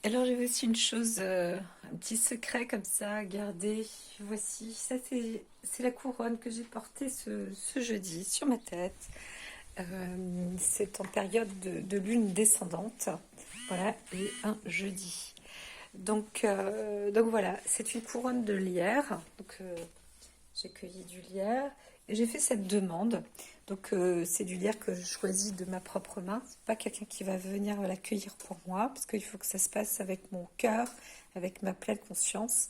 Alors j'ai aussi une chose, un petit secret comme ça à garder. Voici, ça c'est la couronne que j'ai portée ce jeudi sur ma tête. C'est en période de lune descendante, voilà, et un jeudi. Donc voilà, c'est une couronne de lierre. J'ai cueilli du lierre et j'ai fait cette demande. C'est du lierre que je choisis de ma propre main. C'est pas quelqu'un qui va venir l'accueillir pour moi, parce qu'il faut que ça se passe avec mon cœur, avec ma pleine conscience.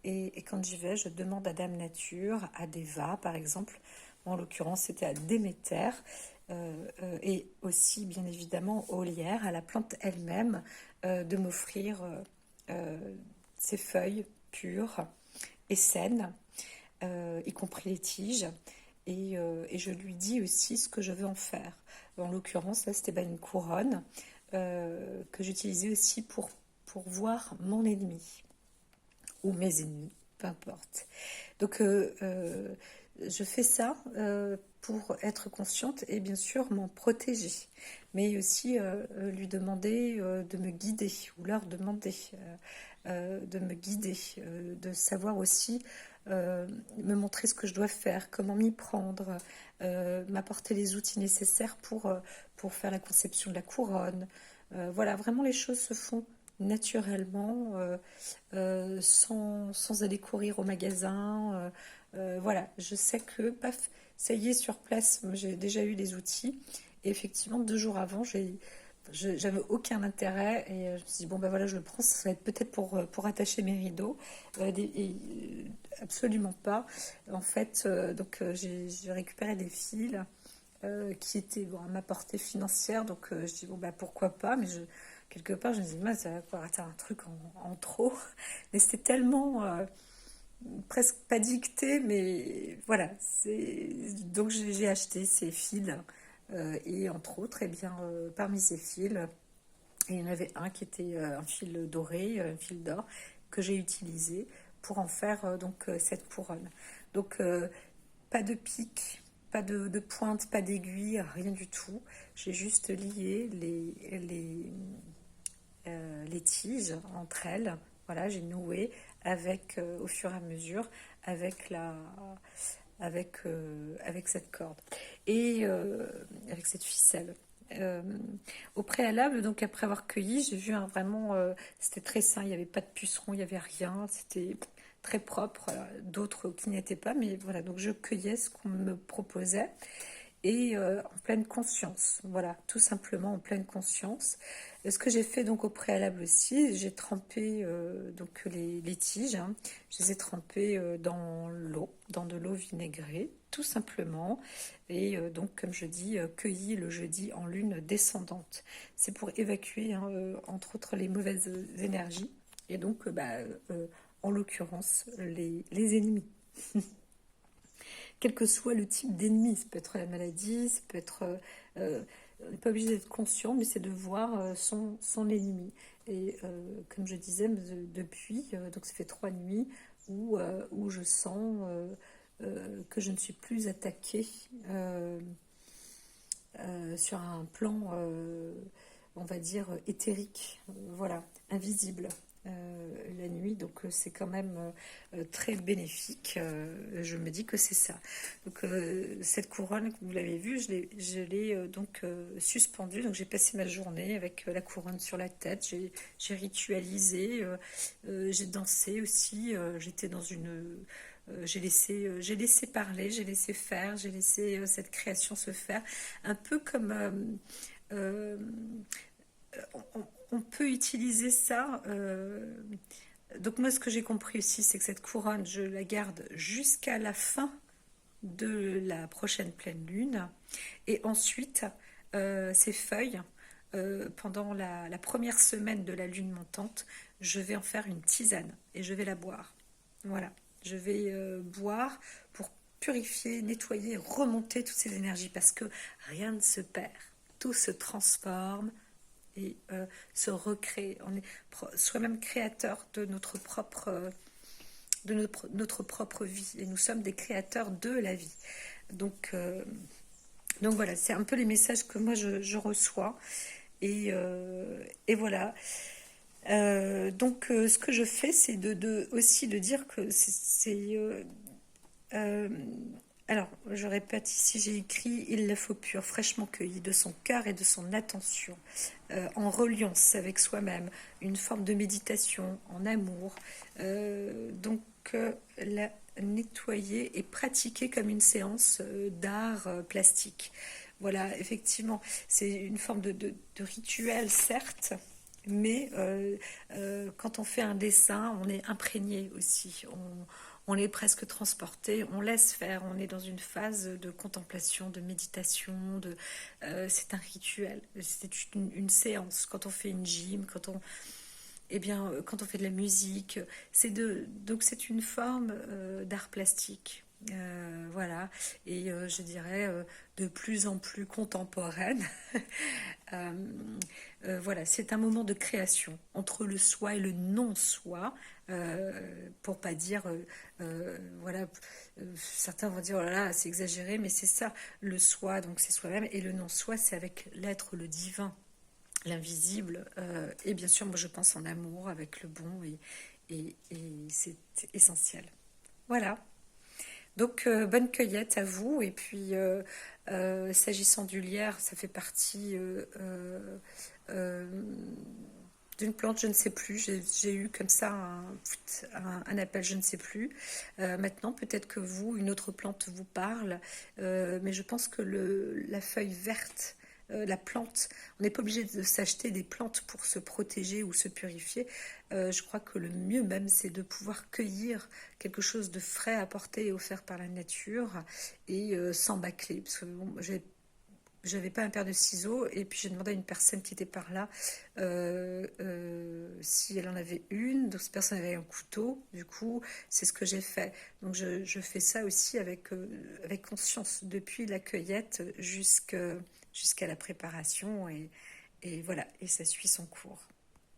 Et quand j'y vais, je demande à Dame Nature, à Deva par exemple. En l'occurrence, c'était à Déméter. Et aussi, bien évidemment, au lierre, à la plante elle-même, de m'offrir ses feuilles pures et saines, y compris les tiges. Et je lui dis aussi ce que je veux en faire. En l'occurrence, là, c'était une couronne que j'utilisais aussi pour voir mon ennemi ou mes ennemis, peu importe. Donc, je fais ça pour être consciente et bien sûr m'en protéger, mais aussi lui demander de me guider ou leur demander de me guider, de savoir aussi me montrer ce que je dois faire, comment m'y prendre, m'apporter les outils nécessaires pour faire la conception de la couronne. Voilà, vraiment les choses se font naturellement, sans aller courir au magasin. Voilà, je sais que, paf, ça y est, sur place, j'ai déjà eu les outils. Et effectivement, 2 jours avant, j'avais aucun intérêt et je me suis dit, bon ben voilà, je le prends, ça va être peut-être pour attacher mes rideaux. Absolument pas. En fait, j'ai récupéré des fils qui étaient bon, à ma portée financière, donc je dis, bon ben pourquoi pas, mais quelque part, je me dis, ça va pouvoir être un truc en trop. Mais c'était tellement presque pas dicté, mais voilà. Donc j'ai acheté ces fils, et entre autres, et bien, parmi ces fils, il y en avait un qui était un fil doré, un fil d'or, que j'ai utilisé pour en faire cette couronne. Donc pas de pic, pas de pointe, pas d'aiguille, rien du tout. J'ai juste lié les tiges entre elles. Voilà, j'ai noué avec, au fur et à mesure avec avec cette corde et avec cette ficelle. Euh, Au préalable, donc après avoir cueilli, j'ai vu vraiment, c'était très sain, il n'y avait pas de pucerons, il n'y avait rien, c'était très propre, d'autres qui n'étaient pas, mais voilà, donc je cueillais ce qu'on me proposait et en pleine conscience, voilà, tout simplement en pleine conscience. Ce que j'ai fait donc au préalable aussi, j'ai trempé donc les tiges, hein, je les ai trempées dans l'eau, dans de l'eau vinaigrée, tout simplement, et donc comme je dis, cueilli le jeudi en lune descendante. C'est pour évacuer, hein, entre autres les mauvaises énergies, et donc en l'occurrence les ennemis. Quel que soit le type d'ennemi. Ça peut être la maladie, ça peut être... on n'est pas obligé d'être conscient, mais c'est de voir son ennemi. Et comme je disais, depuis, donc ça fait 3 nuits où je sens que je ne suis plus attaquée sur un plan, on va dire, éthérique, voilà, invisible. La nuit, donc c'est quand même très bénéfique. Je me dis que c'est ça. Donc cette couronne, comme vous l'avez vu, je l'ai suspendue. Donc j'ai passé ma journée avec la couronne sur la tête. J'ai ritualisé, j'ai dansé aussi. J'étais dans une j'ai laissé parler, j'ai laissé faire, j'ai laissé cette création se faire, un peu comme euh, on peut utiliser ça. Donc moi, ce que j'ai compris aussi, c'est que cette couronne, je la garde jusqu'à la fin de la prochaine pleine lune, et ensuite, ces feuilles, pendant la première semaine de la lune montante, je vais en faire une tisane et je vais la boire. Voilà, je vais boire pour purifier, nettoyer, remonter toutes ces énergies, parce que rien ne se perd, tout se transforme et se recrée. On est soi-même créateur de notre propre vie, et nous sommes des créateurs de la vie. Donc, euh, donc voilà, c'est un peu les messages que moi je reçois, et voilà. Donc, ce que je fais, c'est aussi de dire que euh, alors, je répète ici, j'ai écrit il la faut pure, fraîchement cueillie de son cœur et de son attention, en reliance avec soi-même, une forme de méditation en amour. La nettoyer et pratiquer comme une séance d'art plastique. Voilà, effectivement, c'est une forme de rituel, certes, mais quand on fait un dessin, on est imprégné aussi. On est presque transporté, on laisse faire, on est dans une phase de contemplation, de méditation, c'est un rituel, c'est une séance. Quand on fait une gym, quand on fait de la musique, donc c'est une forme d'art plastique. Voilà, et je dirais de plus en plus contemporaine. Euh, voilà, c'est un moment de création entre le soi et le non-soi, pour pas dire, voilà, certains vont dire, oh là là, c'est exagéré, mais c'est ça, le soi, donc c'est soi-même, et le non-soi, c'est avec l'être, le divin, l'invisible, et bien sûr, moi je pense en amour avec le bon, et c'est essentiel. Voilà. Donc, bonne cueillette à vous. Et puis, s'agissant du lierre, ça fait partie euh, d'une plante, je ne sais plus. J'ai eu comme ça un appel, je ne sais plus. Maintenant, peut-être que vous, une autre plante vous parle. Mais je pense que la feuille verte, la plante, on n'est pas obligé de s'acheter des plantes pour se protéger ou se purifier. Je crois que le mieux même, c'est de pouvoir cueillir quelque chose de frais apporté et offert par la nature, et sans bâcler. Parce que bon, j'avais pas un paire de ciseaux, et puis j'ai demandé à une personne qui était par là si elle en avait une. Donc cette personne avait un couteau, du coup c'est ce que j'ai fait. Donc je fais ça aussi avec conscience, depuis la cueillette jusqu'à la préparation, et voilà, et ça suit son cours.